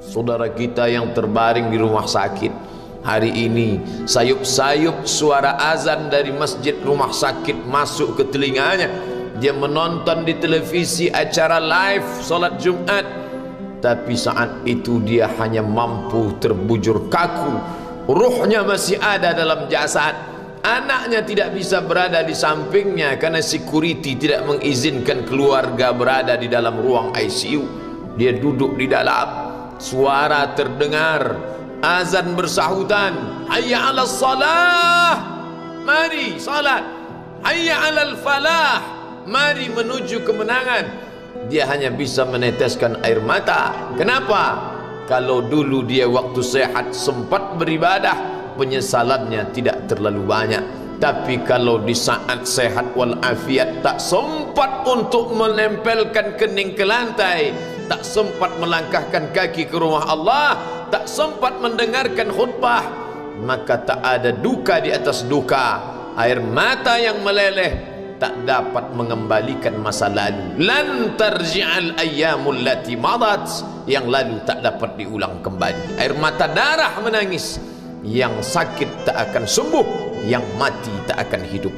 Saudara kita yang terbaring di rumah sakit hari ini, sayup-sayup suara azan dari masjid rumah sakit masuk ke telinganya. Dia menonton di televisi acara live solat Jumat, tapi saat itu dia hanya mampu terbujur kaku. Ruhnya masih ada dalam jasad. Anaknya tidak bisa berada di sampingnya karena security tidak mengizinkan keluarga berada di dalam ruang ICU. Dia duduk di dalam. Suara terdengar, azan bersahutan, hayya 'alas salah, mari salat, hayya 'alal falah, mari menuju kemenangan. Dia hanya bisa meneteskan air mata. Kenapa? Kalau dulu dia waktu sehat sempat beribadah, penyesalannya tidak terlalu banyak. Tapi kalau di saat sehat walafiat tak sempat untuk menempelkan kening ke lantai, tak sempat melangkahkan kaki ke rumah Allah, tak sempat mendengarkan khutbah, maka tak ada duka di atas duka. Air mata yang meleleh tak dapat mengembalikan masa lalu. Lan tarji'al ayyamul lati madat, yang lalu tak dapat diulang kembali. Air mata darah menangis, yang sakit tak akan sembuh, yang mati tak akan hidup.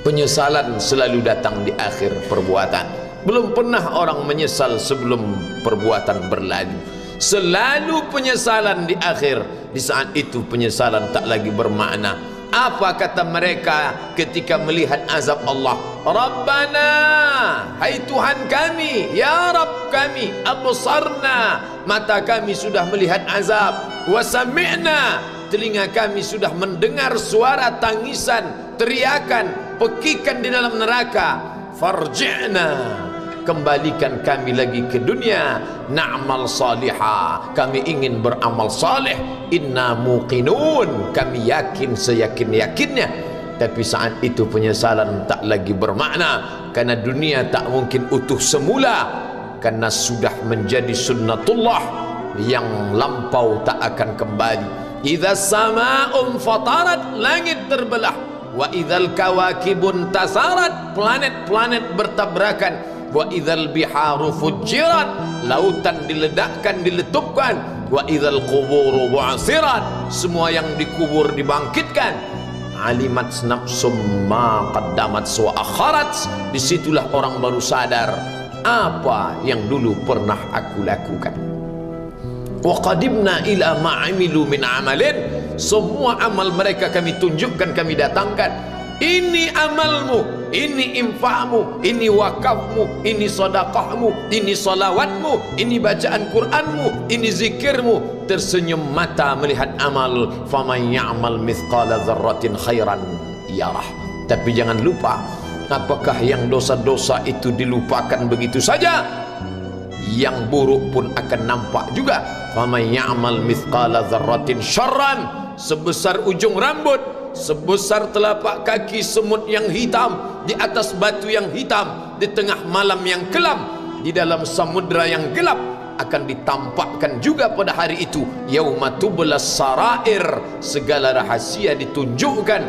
Penyesalan selalu datang di akhir perbuatan. Belum pernah orang menyesal sebelum perbuatan berlalu. Selalu penyesalan di akhir. Di saat itu penyesalan tak lagi bermakna. Apa kata mereka ketika melihat azab Allah? Rabbana, hai Tuhan kami, ya Rabb kami, absarna, mata kami sudah melihat azab, wa sami'na, telinga kami sudah mendengar suara tangisan, teriakan, pekikan di dalam neraka. Farji'na, kembalikan kami lagi ke dunia, na'mal salihah, kami ingin beramal saleh, inna muqinun, kami yakin seyakin-yakinnya. Tapi saat itu penyesalan tak lagi bermakna, karena dunia tak mungkin utuh semula, karena sudah menjadi sunnatullah yang lampau tak akan kembali. Idza sama'un fatarat, langit terbelah, wa idzal kawakibun tasarat, planet-planet bertabrakan, wa idzal biharu fujirat, lautan diledakkan, diletupkan, wa idzal quburu bu'asirat, semua yang dikubur dibangkitkan. Alimat nafsum ma qaddamat wa akharat, disitulah orang baru sadar apa yang dulu pernah aku lakukan. Wa qadimna ila ma amilu min amalin, semua amal mereka kami tunjukkan, kami datangkan. Ini amalmu, ini infakmu, ini wakafmu, ini sedekahmu, ini salawatmu, ini bacaan Qur'anmu, ini zikirmu. Tersenyum mata melihat amal. Faman ya'mal mithqala dzarratin khairan yarah. Tapi jangan lupa, apakah yang dosa-dosa itu dilupakan begitu saja? Yang buruk pun akan nampak juga. Faman ya'mal mithqala dzarratin syarran, sebesar ujung rambut, sebesar telapak kaki semut yang hitam, di atas batu yang hitam, di tengah malam yang kelam, di dalam samudra yang gelap, akan ditampakkan juga pada hari itu. Yauma tublas sarair, segala rahasia ditunjukkan,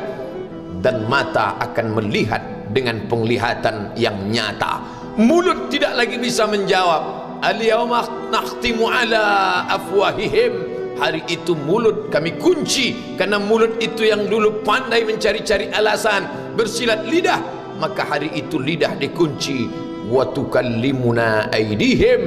dan mata akan melihat dengan penglihatan yang nyata. Mulut tidak lagi bisa menjawab. Al-yauma nakhtimu ala afwahihim, hari itu mulut kami kunci, karena mulut itu yang dulu pandai mencari-cari alasan, bersilat lidah, maka hari itu lidah dikunci. Wa tukallimuna aydihim,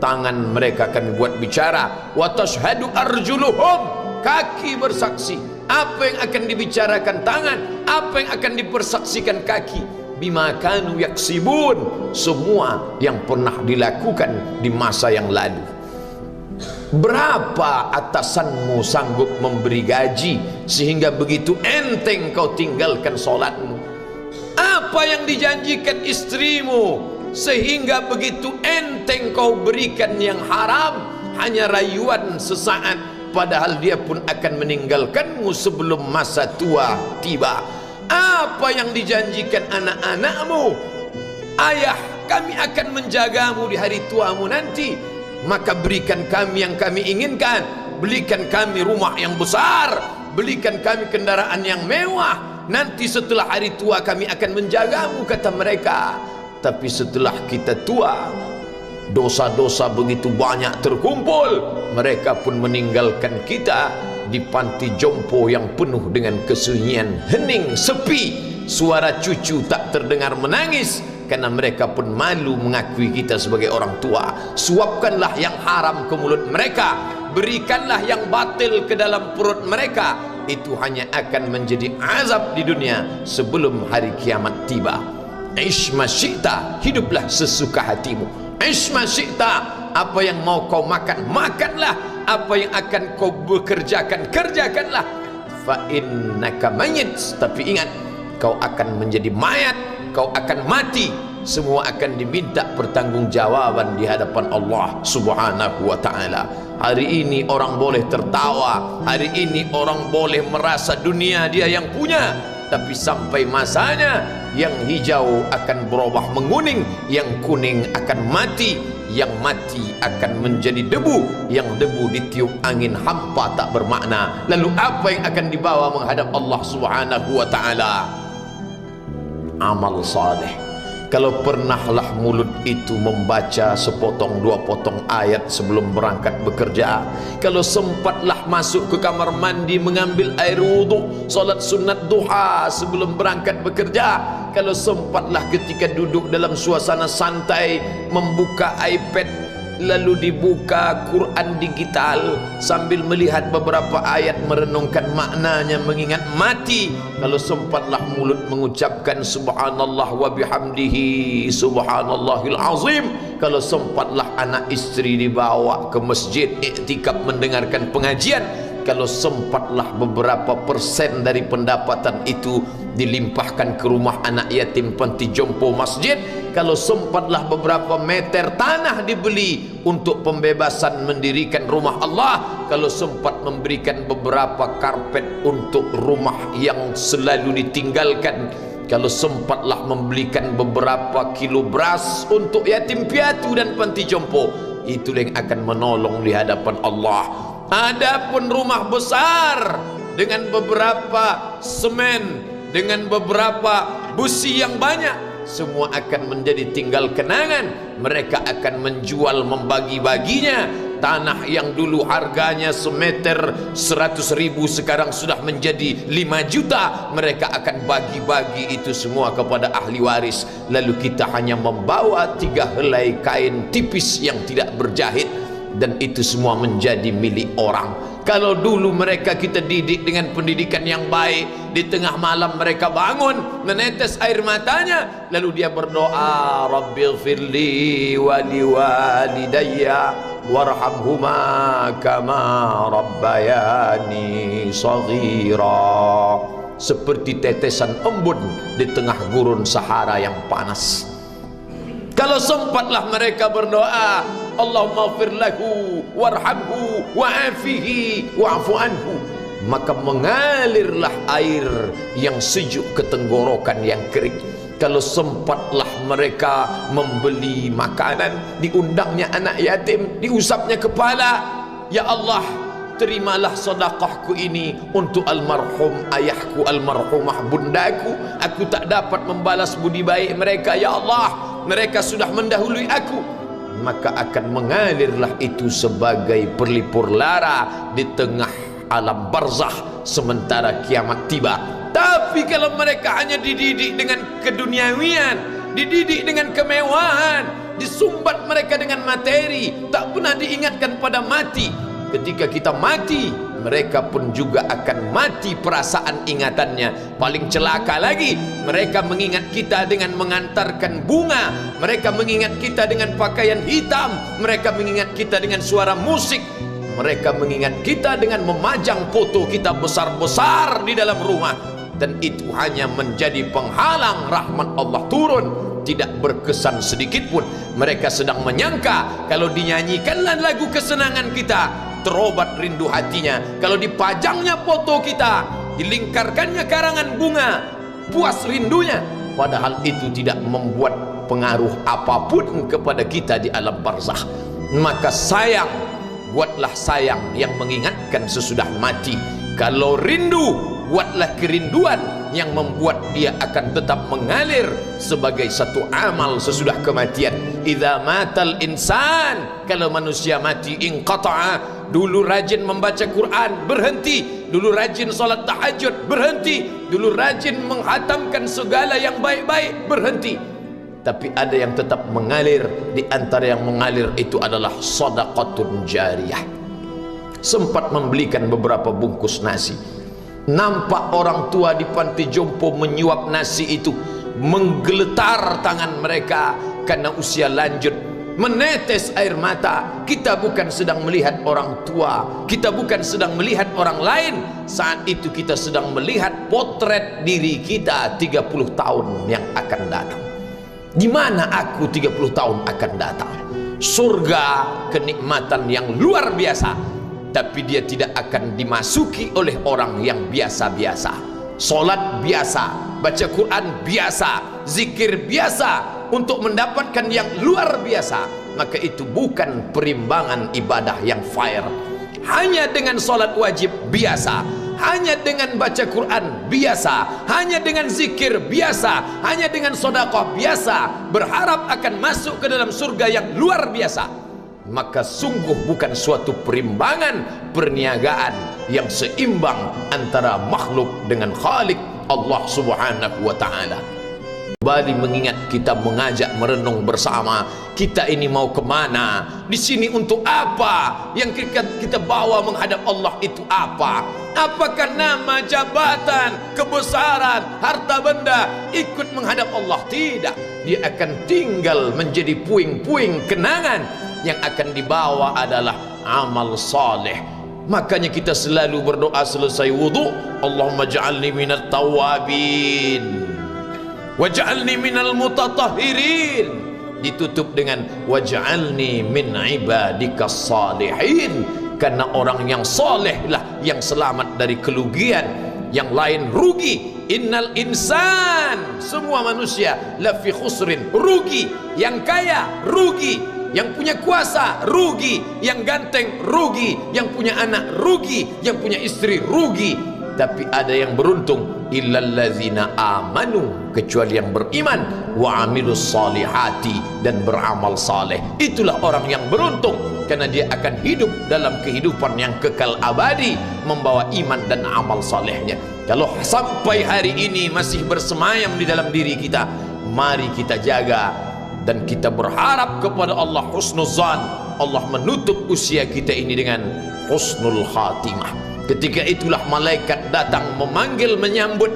tangan mereka kami buat bicara. Wa tashhadu arjuluhum, kaki bersaksi. Apa yang akan dibicarakan tangan, apa yang akan dipersaksikan kaki. Bima kanu yaksibun, semua yang pernah dilakukan di masa yang lalu. Berapa atasanmu sanggup memberi gaji sehingga begitu enteng kau tinggalkan solatmu? Apa yang dijanjikan istrimu sehingga begitu enteng kau berikan yang haram, hanya rayuan sesaat, padahal dia pun akan meninggalkanmu sebelum masa tua tiba? Apa yang dijanjikan anak-anakmu? Ayah, kami akan menjagamu di hari tuamu nanti, maka berikan kami yang kami inginkan, belikan kami rumah yang besar, belikan kami kendaraan yang mewah, nanti setelah hari tua kami akan menjagamu, kata mereka. Tapi setelah kita tua, dosa-dosa begitu banyak terkumpul, mereka pun meninggalkan kita di panti jompo yang penuh dengan kesunyian, hening, sepi, suara cucu tak terdengar menangis, karena mereka pun malu mengakui kita sebagai orang tua. Suapkanlah yang haram ke mulut mereka, berikanlah yang batil ke dalam perut mereka, itu hanya akan menjadi azab di dunia sebelum hari kiamat tiba. Ish ma syi'ta, hiduplah sesuka hatimu. Ish ma syi'ta, apa yang mau kau makan, makanlah. Apa yang akan kau bekerjakan, kerjakanlah. Fa innaka mayyit, tapi ingat, kau akan menjadi mayat, kau akan mati. Semua akan diminta pertanggungjawaban di hadapan Allah Subhanahu wa ta'ala. Hari ini orang boleh tertawa, hari ini orang boleh merasa dunia dia yang punya, tapi sampai masanya yang hijau akan berubah menguning, yang kuning akan mati, yang mati akan menjadi debu, yang debu ditiup angin hampa tak bermakna. Lalu apa yang akan dibawa menghadap Allah Subhanahu wa ta'ala? Amal saleh. Kalau pernahlah mulut itu membaca sepotong dua potong ayat sebelum berangkat bekerja, kalau sempatlah masuk ke kamar mandi mengambil air wudhu, solat sunat duha sebelum berangkat bekerja, kalau sempatlah ketika duduk dalam suasana santai membuka iPad lalu dibuka Quran digital sambil melihat beberapa ayat merenungkan maknanya, mengingat mati, kalau sempatlah mulut mengucapkan subhanallah wa bihamdihi subhanallahil azim, kalau sempatlah anak istri dibawa ke masjid iktikaf mendengarkan pengajian, kalau sempatlah beberapa persen dari pendapatan itu dilimpahkan ke rumah anak yatim panti jompo masjid, kalau sempatlah beberapa meter tanah dibeli untuk pembebasan mendirikan rumah Allah, kalau sempat memberikan beberapa karpet untuk rumah yang selalu ditinggalkan, kalau sempatlah membelikan beberapa kilo beras untuk yatim piatu dan panti jompo, itulah yang akan menolong di hadapan Allah. Adapun rumah besar dengan beberapa semen, dengan beberapa busi yang banyak, semua akan menjadi tinggal kenangan. Mereka akan menjual, membagi-baginya. Tanah yang dulu harganya semeter 100.000 sekarang sudah menjadi 5 juta. Mereka akan bagi-bagi itu semua kepada ahli waris. Lalu kita hanya membawa 3 helai kain tipis yang tidak berjahit, dan itu semua menjadi milik orang. Kalau dulu mereka kita didik dengan pendidikan yang baik, di tengah malam mereka bangun menetes air matanya, lalu dia berdoa, Rabbighfirli wa liwalidayya warhamhuma kama rabbayani shaghira, seperti tetesan embun di tengah gurun Sahara yang panas. Kalau sempatlah mereka berdoa, Allahumma ighfir lahu warhamhu wa'afihi wa'fu anhu, maka mengalirlah air yang sejuk ke tenggorokan yang kering. Kalau sempatlah mereka membeli makanan, diundangnya anak yatim, diusapnya kepala, ya Allah, terimalah sedekahku ini untuk almarhum ayahku, almarhumah bundaku. Aku tak dapat membalas budi baik mereka, ya Allah, mereka sudah mendahului aku. Maka akan mengalirlah itu sebagai perlipur lara di tengah alam barzah sementara kiamat tiba. Tapi kalau mereka hanya dididik dengan keduniawian, dididik dengan kemewahan, disumbat mereka dengan materi, tak pernah diingatkan pada mati. Ketika kita mati, mereka pun juga akan mati perasaan ingatannya. Paling celaka lagi, mereka mengingat kita dengan mengantarkan bunga, mereka mengingat kita dengan pakaian hitam, mereka mengingat kita dengan suara musik, mereka mengingat kita dengan memajang foto kita besar-besar di dalam rumah. Dan itu hanya menjadi penghalang rahmat Allah turun, tidak berkesan sedikit pun. Mereka sedang menyangka kalau dinyanyikanlah lagu kesenangan kita, terobat rindu hatinya. Kalau dipajangnya foto kita, dilingkarkannya karangan bunga, puas rindunya. Padahal itu tidak membuat pengaruh apapun kepada kita di alam barzakh. Maka sayang, buatlah sayang yang mengingatkan sesudah mati. Kalau rindu, buatlah kerinduan yang membuat dia akan tetap mengalir sebagai satu amal sesudah kematian. Idza matal insan, kalau manusia mati, inqata'a, dulu rajin membaca Quran berhenti, dulu rajin salat tahajud berhenti, dulu rajin menghatamkan segala yang baik-baik berhenti. Tapi ada yang tetap mengalir. Di antara yang mengalir itu adalah sedekatun jariyah. Sempat membelikan beberapa bungkus nasi, nampak orang tua di panti jompo menyuap nasi itu, menggeletar tangan mereka karena usia lanjut, menetes air mata. Kita bukan sedang melihat orang tua, kita bukan sedang melihat orang lain, saat itu kita sedang melihat potret diri kita 30 tahun yang akan datang. Di mana aku 30 tahun akan datang? Surga, kenikmatan yang luar biasa, tapi dia tidak akan dimasuki oleh orang yang biasa-biasa. Solat biasa, baca Quran biasa, zikir biasa, untuk mendapatkan yang luar biasa, maka itu bukan perimbangan ibadah yang fair. Hanya dengan solat wajib biasa, hanya dengan baca Quran biasa, hanya dengan zikir biasa, hanya dengan sedekah biasa, berharap akan masuk ke dalam surga yang luar biasa, maka sungguh bukan suatu perimbangan perniagaan yang seimbang antara makhluk dengan Khalik Allah Subhanahu wa ta'ala. Kembali mengingat, kita mengajak merenung bersama, kita ini mau kemana, di sini untuk apa, yang kita bawa menghadap Allah itu apa? Apakah nama, jabatan, kebesaran, harta benda ikut menghadap Allah? Tidak, dia akan tinggal menjadi puing-puing kenangan. Yang akan dibawa adalah amal saleh. Makanya kita selalu berdoa selesai wudu, Allahumma ja'alni minat tawabin waj'alni minal mutatahhirin, ditutup dengan waj'alni min ibadikas salihin, karena orang yang soleh lah yang selamat dari kerugian, yang lain rugi. Innal insan, semua manusia, lafi khusrin, rugi. Yang kaya rugi, yang punya kuasa rugi, yang ganteng rugi, yang punya anak rugi, yang punya istri rugi. Tapi ada yang beruntung, illallazina amanu, kecuali yang beriman, wa amilus salihati, dan beramal saleh. Itulah orang yang beruntung, karena dia akan hidup dalam kehidupan yang kekal abadi, membawa iman dan amal salehnya. Kalau sampai hari ini masih bersemayam di dalam diri kita, mari kita jaga, dan kita berharap kepada Allah husnuzan, Allah menutup usia kita ini dengan husnul khatimah. Ketika itulah malaikat datang memanggil, menyambut,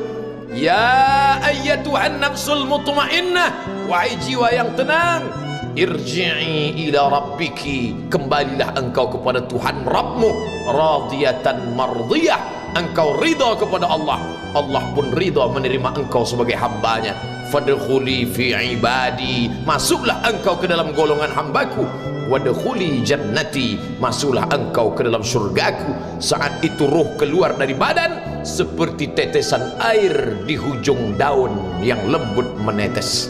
ya ayyatuhan nafsul mutmainnah, wahai jiwa yang tenang, irji'i ila rabbiki, kembalilah engkau kepada Tuhan Rabbmu, radiyatan mardiyah, engkau ridha kepada Allah, Allah pun ridha menerima engkau sebagai hambanya. Fadkhuli fi ibadi, masuklah engkau ke dalam golongan hambaku. Wadkhuli jannati, masuklah engkau ke dalam surgaku. Saat itu ruh keluar dari badan seperti tetesan air di hujung daun yang lembut menetes.